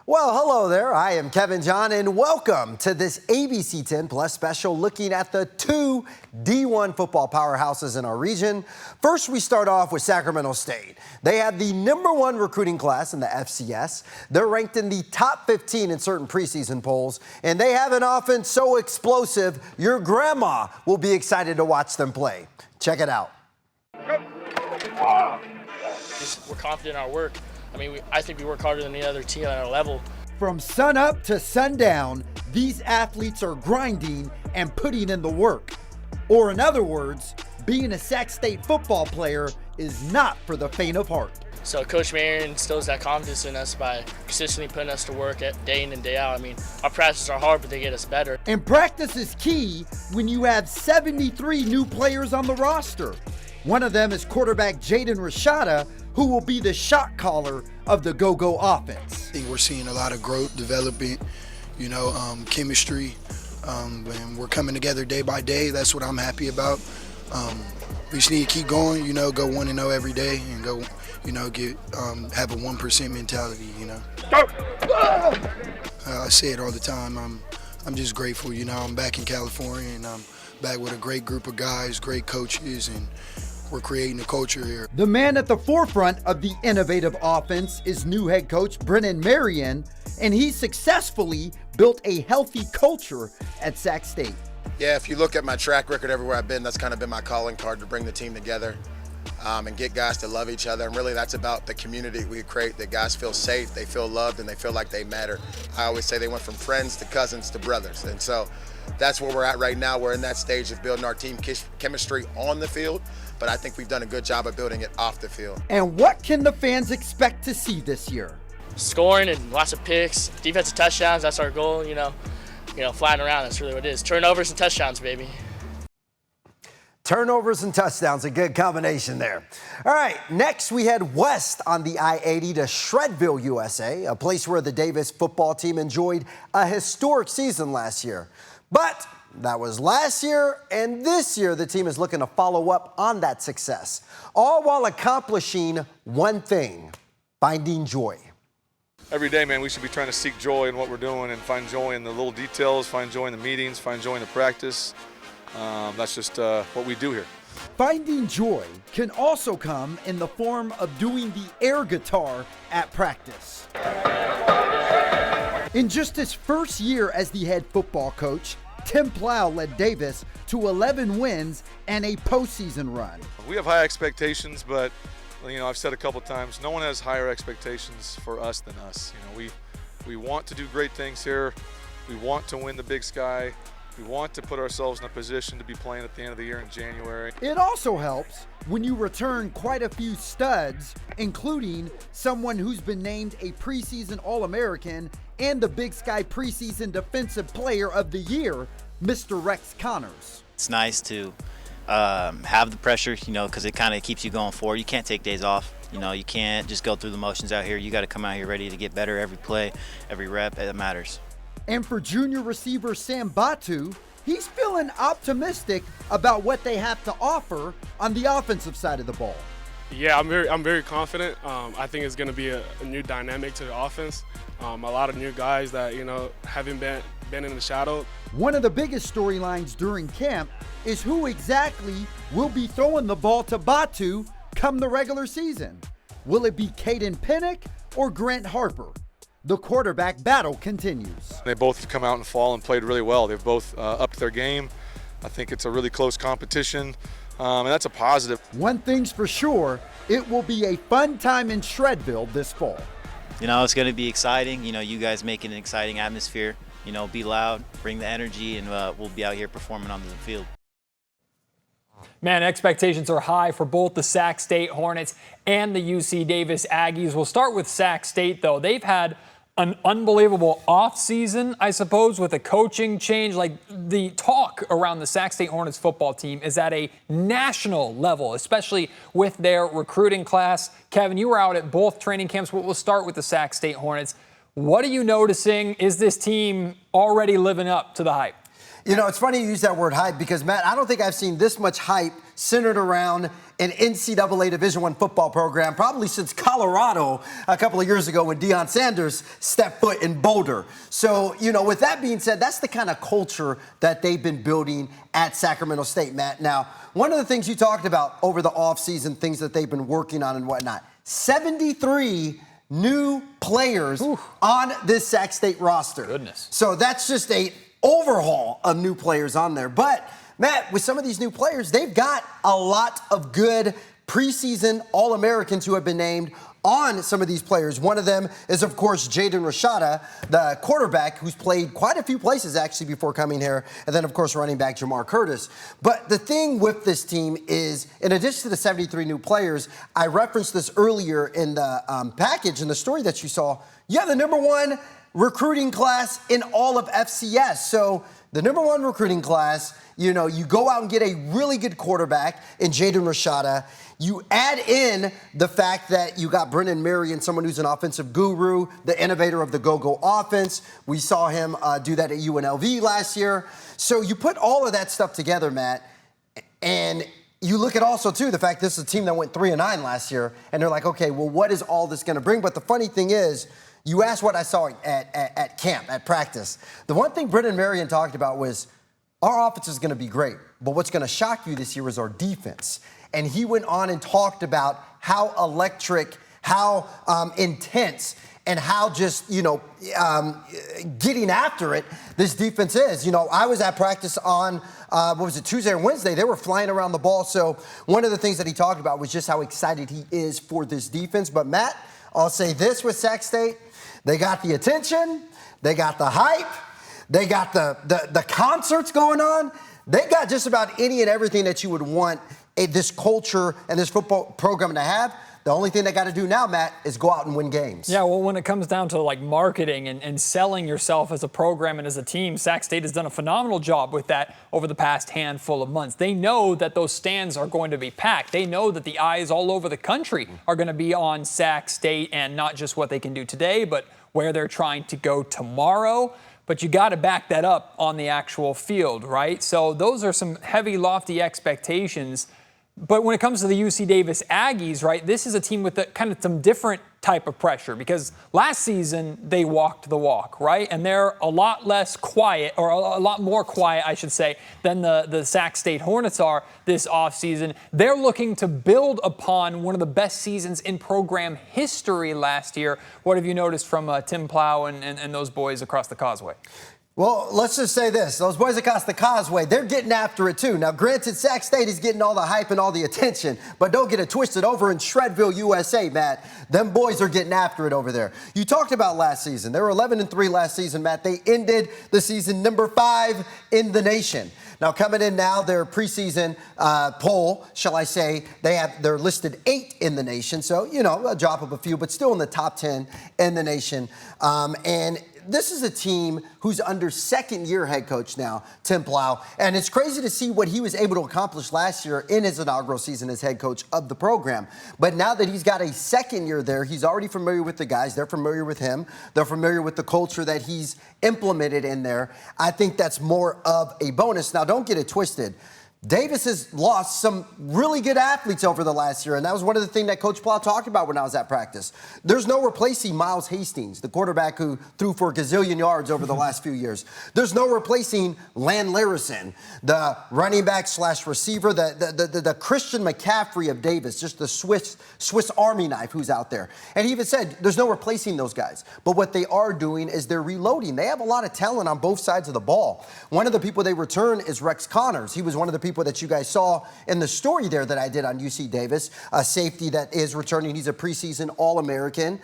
Well, hello there. I am Kevin John, and welcome to this ABC 10 Plus special looking at the two D1 football powerhouses in our region. First, we start off with Sacramento State. They had the #1 recruiting class in the FCS. They're ranked in the top 15 in certain preseason polls, and they have an offense so explosive, your grandma will be excited to watch them play. Check it out. We're confident in our work. I think we work harder than the other team at our level. From sun up to sundown, these athletes are grinding and putting in the work. Or in other words, being a Sac State football player is not for the faint of heart. So Coach Mayer instills that confidence in us by consistently putting us to work day in and day out. Our practices are hard, but they get us better. And practice is key when you have 73 new players on the roster. One of them is quarterback Jaden Rashada, who will be the shot caller of the Go-Go offense. I think we're seeing a lot of growth, development, chemistry, and we're coming together day by day. That's what I'm happy about. We just need to keep going, go 1-0 every day and go, have a 1% mentality, I say it all the time. I'm just grateful, I'm back in California and I'm back with a great group of guys, great coaches, and we're creating a culture here. The man at the forefront of the innovative offense is new head coach Brennan Marion, and he successfully built a healthy culture at Sac State. Yeah, if you look at my track record everywhere I've been, that's kind of been my calling card, to bring the team together and get guys to love each other. And really that's about the community we create, that guys feel safe, they feel loved, and they feel like they matter. I always say they went from friends to cousins to brothers. And so that's where we're at right now. We're in that stage of building our team chemistry on the field, but I think we've done a good job of building it off the field. And what can the fans expect to see this year? Scoring and lots of picks, defensive touchdowns, that's our goal, flying around, that's really what it is. Turnovers and touchdowns, baby. Turnovers and touchdowns, a good combination there. All right, next we head west on the I-80 to Shredville, USA, a place where the Davis football team enjoyed a historic season last year. But that was last year, and this year the team is looking to follow up on that success, all while accomplishing one thing: finding joy. Every day, man, we should be trying to seek joy in what we're doing and find joy in the little details, find joy in the meetings, find joy in the practice. That's just what we do here. Finding joy can also come in the form of doing the air guitar at practice. In just his first year as the head football coach, Tim Plow led Davis to 11 wins and a postseason run. We have high expectations, but I've said a couple times, no one has higher expectations for us than us. We want to do great things here. We want to win the Big Sky. We want to put ourselves in a position to be playing at the end of the year in January. It also helps when you return quite a few studs, including someone who's been named a preseason All-American and the Big Sky preseason Defensive Player of the Year, Mr. Rex Connors. It's nice to have the pressure, because it kind of keeps you going forward. You can't take days off. You can't just go through the motions out here. You got to come out here ready to get better every play, every rep. It matters. And for junior receiver Sam Batu, he's feeling optimistic about what they have to offer on the offensive side of the ball. Yeah, I'm very confident. I think it's going to be a new dynamic to the offense. A lot of new guys that haven't been in the shadow. One of the biggest storylines during camp is who exactly will be throwing the ball to Batu come the regular season. Will it be Caden Pinnock or Grant Harper? The quarterback battle continues. They both have come out in fall and played really well. They've both upped their game. I think it's a really close competition, and that's a positive. One thing's for sure, it will be a fun time in Shredville this fall. It's going to be exciting. You guys make an exciting atmosphere. Be loud, bring the energy, and we'll be out here performing on the field. Man, expectations are high for both the Sac State Hornets and the UC Davis Aggies. We'll start with Sac State, though. They've had an unbelievable offseason, I suppose, with a coaching change. Like, the talk around the Sac State Hornets football team is at a national level, especially with their recruiting class. Kevin, you were out at both training camps, but we'll start with the Sac State Hornets. What are you noticing? Is this team already living up to the hype? You know, it's funny you use that word hype because, Matt, I don't think I've seen this much hype centered around an NCAA Division I football program probably since Colorado a couple of years ago when Deion Sanders stepped foot in Boulder. So, you know, with that being said, that's the kind of culture that they've been building at Sacramento State, Matt. Now, one of the things you talked about over the offseason, things that they've been working on and whatnot, 73 new players on this Sac State roster. Goodness. So that's just a overhaul of new players on there. But, Matt, with some of these new players, they've got a lot of good preseason All-Americans who have been named on some of these players. One of them is, of course, Jaden Rashada, the quarterback who's played quite a few places actually before coming here. And then, of course, running back Jamar Curtis. But the thing with this team is, in addition to the 73 new players, I referenced this earlier in the package, in the story that you saw. You have the #1 recruiting class in all of FCS. So the #1 recruiting class, you know, you go out and get a really good quarterback in Jaden Rashada. You add in the fact that you got Brennan Marion, someone who's an offensive guru, the innovator of the go-go offense. We saw him do that at UNLV last year. So you put all of that stuff together, Matt, and you look at also, too, the fact this is a team that went 3-9 last year, and they're like, okay, well, what is all this going to bring? But the funny thing is, you asked what I saw at camp, at practice. The one thing Brennan Marion talked about was, our offense is going to be great, but what's going to shock you this year is our defense. And he went on and talked about how electric, how intense, and how just, you know, getting after it this defense is. You know, I was at practice on, Tuesday or Wednesday. They were flying around the ball. So one of the things that he talked about was just how excited he is for this defense. But, Matt, I'll say this with Sac State. They got the attention. They got the hype. They got the concerts going on. They got just about any and everything that you would want this culture and this football program to have. The only thing they got to do now, Matt, is go out and win games. Yeah, well, when it comes down to like marketing and selling yourself as a program and as a team, Sac State has done a phenomenal job with that over the past handful of months. They know that those stands are going to be packed. They know that the eyes all over the country are going to be on Sac State, and not just what they can do today, but where they're trying to go tomorrow. But you got to back that up on the actual field, right? So those are some heavy, lofty expectations. But when it comes to the UC Davis Aggies, right, this is a team with kind of some different type of pressure, because last season they walked the walk, right? And they're a lot less quiet, or a lot more quiet, I should say, than the Sac State Hornets are this offseason. They're looking to build upon one of the best seasons in program history last year. What have you noticed from Tim Plow and those boys across the causeway? Well, let's just say this. Those boys across the causeway, they're getting after it, too. Now, granted, Sac State is getting all the hype and all the attention, but don't get it twisted. Over in Shredville, USA, Matt, them boys are getting after it over there. You talked about last season. They were 11-3 last season, Matt. They ended the season #5 in the nation. Now, coming in now, their preseason poll, shall I say, they're listed 8 in the nation. So, you know, a drop of a few, but still in the top 10 in the nation. And this is a team who's under second-year head coach now, Tim Plow. And it's crazy to see what he was able to accomplish last year in his inaugural season as head coach of the program. But now that he's got a second year there, he's already familiar with the guys. They're familiar with him. They're familiar with the culture that he's implemented in there. I think that's more of a bonus. Now, don't get it twisted. Davis has lost some really good athletes over the last year, and that was one of the things that Coach Plow talked about when I was at practice. There's no replacing Miles Hastings, the quarterback who threw for a gazillion yards over the last few years. There's no replacing Lan Larison, the running back / receiver, the Christian McCaffrey of Davis, just the Swiss Army knife who's out there. And he even said there's no replacing those guys. But what they are doing is they're reloading. They have a lot of talent on both sides of the ball. One of the people they return is Rex Connors. He was one of the people that you guys saw in the story there that I did on UC Davis, a safety that is returning. He's a preseason All-American.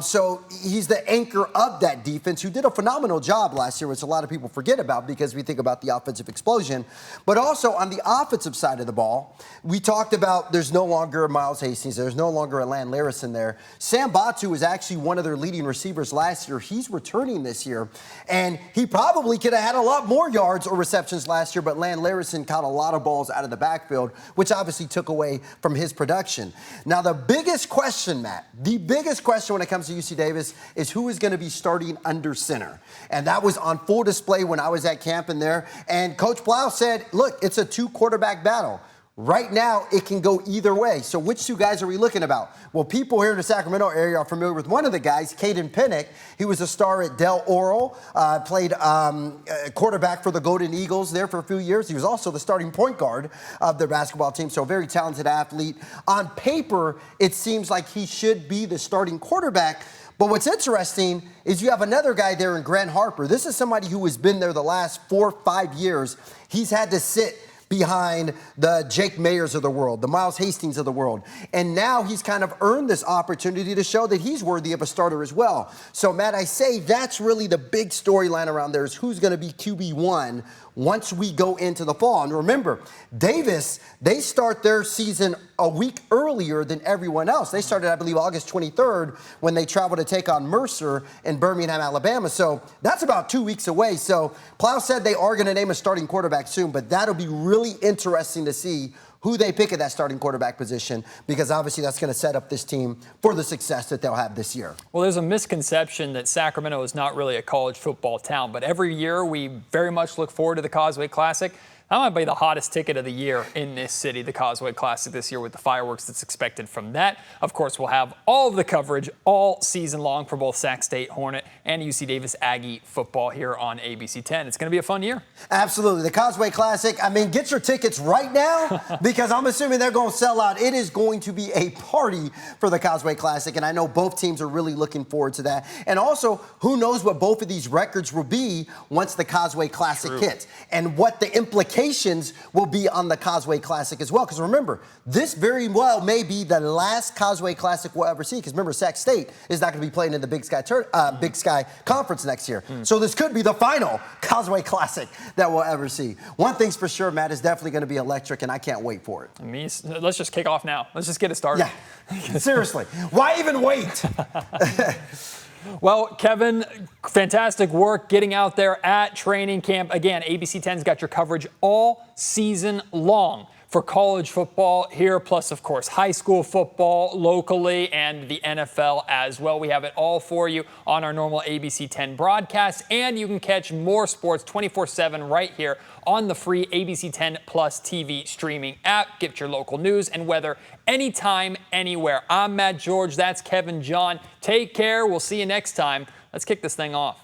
So he's the anchor of that defense who did a phenomenal job last year, which a lot of people forget about because we think about the offensive explosion. But also on the offensive side of the ball, we talked about there's no longer a Miles Hastings. There's no longer a Lan Larison there. Sam Batu was actually one of their leading receivers last year. He's returning this year. And he probably could have had a lot more yards or receptions last year, but Lan Larison caught a lot of balls out of the backfield, which obviously took away from his production. Now, the biggest question, Matt, the biggest question when it comes to UC Davis is who is going to be starting under center. And that was on full display when I was at camp in there. And Coach Blau said, look, it's a 2-quarterback battle. Right now, it can go either way. So which 2 guys are we looking about? Well, people here in the Sacramento area are familiar with one of the guys, Caden Pinnock. He was a star at Del Oro, played quarterback for the Golden Eagles there for a few years. He was also the starting point guard of their basketball team, so a very talented athlete. On paper, it seems like he should be the starting quarterback. But what's interesting is you have another guy there in Grant Harper. This is somebody who has been there the last 4 or 5 years. He's had to sit behind the Jake Mayers of the world, the Miles Hastings of the world. And now he's kind of earned this opportunity to show that he's worthy of a starter as well. So, Matt, I say that's really the big storyline around there is who's going to be QB1 once we go into the fall. And remember, Davis, they start their season a week earlier than everyone else. They started, I believe, August 23rd when they traveled to take on Mercer in Birmingham, Alabama. So that's about 2 weeks away. So Plow said they are going to name a starting quarterback soon, but that'll be really interesting to see who they pick at that starting quarterback position, because obviously that's going to set up this team for the success that they'll have this year. Well, there's a misconception that Sacramento is not really a college football town, but every year we very much look forward to the Causeway Classic. That might be the hottest ticket of the year in this city, the Causeway Classic this year, with the fireworks that's expected from that. Of course, we'll have all of the coverage all season long for both Sac State Hornet and UC Davis Aggie football here on ABC 10. It's going to be a fun year. Absolutely. The Causeway Classic, I mean, get your tickets right now because I'm assuming they're going to sell out. It is going to be a party for the Causeway Classic, and I know both teams are really looking forward to that. And also, who knows what both of these records will be once the Causeway Classic hits and what the implications will be on the Causeway Classic as well. Because remember, this very well may be the last Causeway Classic we'll ever see. Because remember, Sac State is not going to be playing in the Big Sky Conference next year. So this could be the final Causeway Classic that we'll ever see. One thing's for sure, Matt, is definitely going to be electric, and I can't wait for it. I mean, let's just kick off now. Let's just get it started. Yeah, seriously. Why even wait? Well, Kevin, fantastic work getting out there at training camp. Again, ABC 10's got your coverage all season long for college football here, plus, of course, high school football locally and the NFL as well. We have it all for you on our normal ABC 10 broadcast, and you can catch more sports 24/7 right here on the free ABC 10 Plus TV streaming app. Get your local news and weather anytime, anywhere. I'm Matt George. That's Kevin John. Take care. We'll see you next time. Let's kick this thing off.